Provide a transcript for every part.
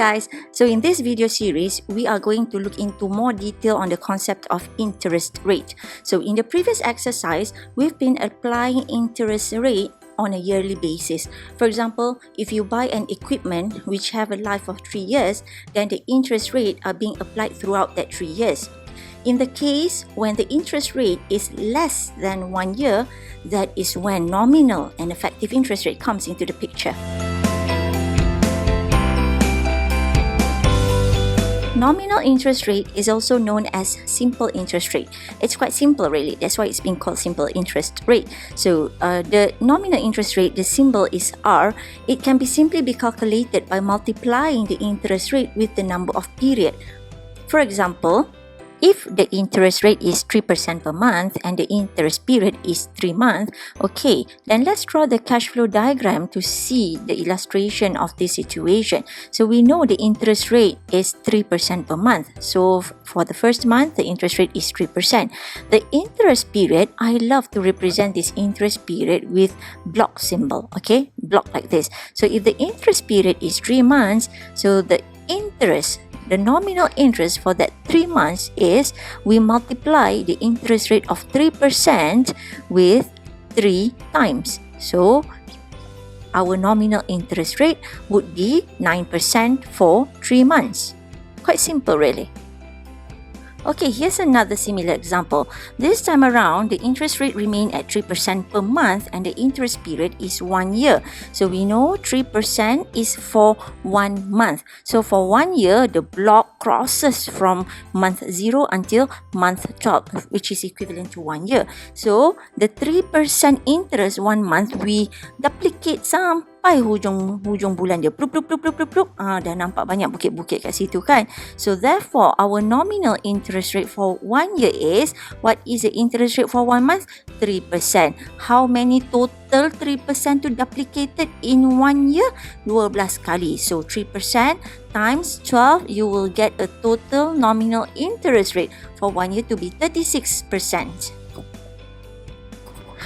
guys, so in this video series, we are going to look into more detail on the concept of interest rate. So in the previous exercise, we've been applying interest rate on a yearly basis. For example, if you buy an equipment which have a life of 3 years, then the interest rate are being applied throughout that 3 years. In the case when the interest rate is less than 1 year, that is when nominal and effective interest rate comes into the picture. Nominal interest rate is also known as simple interest rate. It's quite simple really, that's why it's been called simple interest rate. So the nominal interest rate, the symbol is R. It can be simply be calculated by multiplying the interest rate with the number of period. For example, if the interest rate is 3% per month and the interest period is 3 months, okay, then let's draw the cash flow diagram to see the illustration of this situation. So we know the interest rate is 3% per month. So for the first month, the interest rate is 3%. The interest period, I love to represent this interest period with block symbol, okay? Block like this. So if the interest period is 3 months, so the nominal interest for that 3 months is we multiply the interest rate of 3% with 3 times. So our nominal interest rate would be 9% for 3 months. Quite simple really. Okay, here's another similar example. This time around, the interest rate remained at 3% per month and the interest period is 1 year. So we know 3% is for 1 month. So for 1 year, the block crosses from month 0 until month 12, which is equivalent to 1 year. So the 3% interest 1 month, we duplicate sampai hujung bulan dia. Dah nampak banyak bukit-bukit kat situ kan. So therefore, our nominal interest rate for 1 year is, what is the interest rate for 1 month? 3%. How many total 3% to duplicated in 1 year? 12 kali. So 3% times 12, you will get a total nominal interest rate for 1 year to be 36%.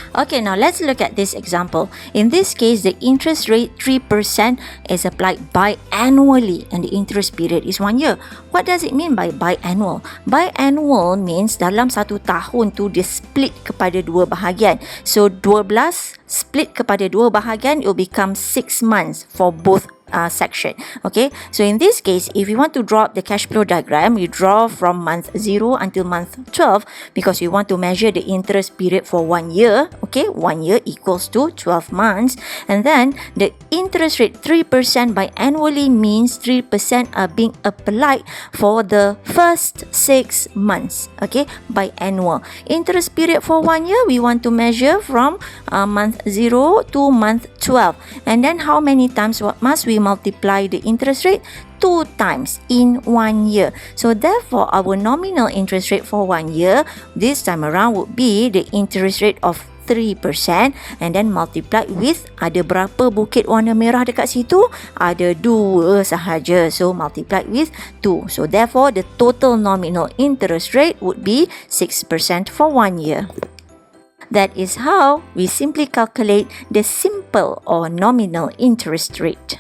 Okay, now let's look at this example. In this case, the interest rate 3% is applied biannually and the interest period is 1 year. What does it mean by biannual? Biannual means dalam 1 tahun tu dia split kepada 2 bahagian. So 12 split kepada 2 bahagian, it will become 6 months for both section. Okay, so in this case, if you want to draw up the cash flow diagram, you draw from month 0 until month 12 because you want to measure the interest period for 1 year. Okay, 1 year equals to 12 months, and then the interest rate 3% biannually means 3% are being applied for the first 6 months. Okay, biannual. Interest period for 1 year, we want to measure from month 0 to month 12, and then how many times must we multiply the interest rate? 2 times in 1 year. So therefore, our nominal interest rate for 1 year this time around would be the interest rate of 3% and then multiplied with, ada berapa bukit warna merah dekat situ? Ada 2 sahaja. So multiplied with 2. So therefore, the total nominal interest rate would be 6% for 1 year. That is how we simply calculate the simple or nominal interest rate.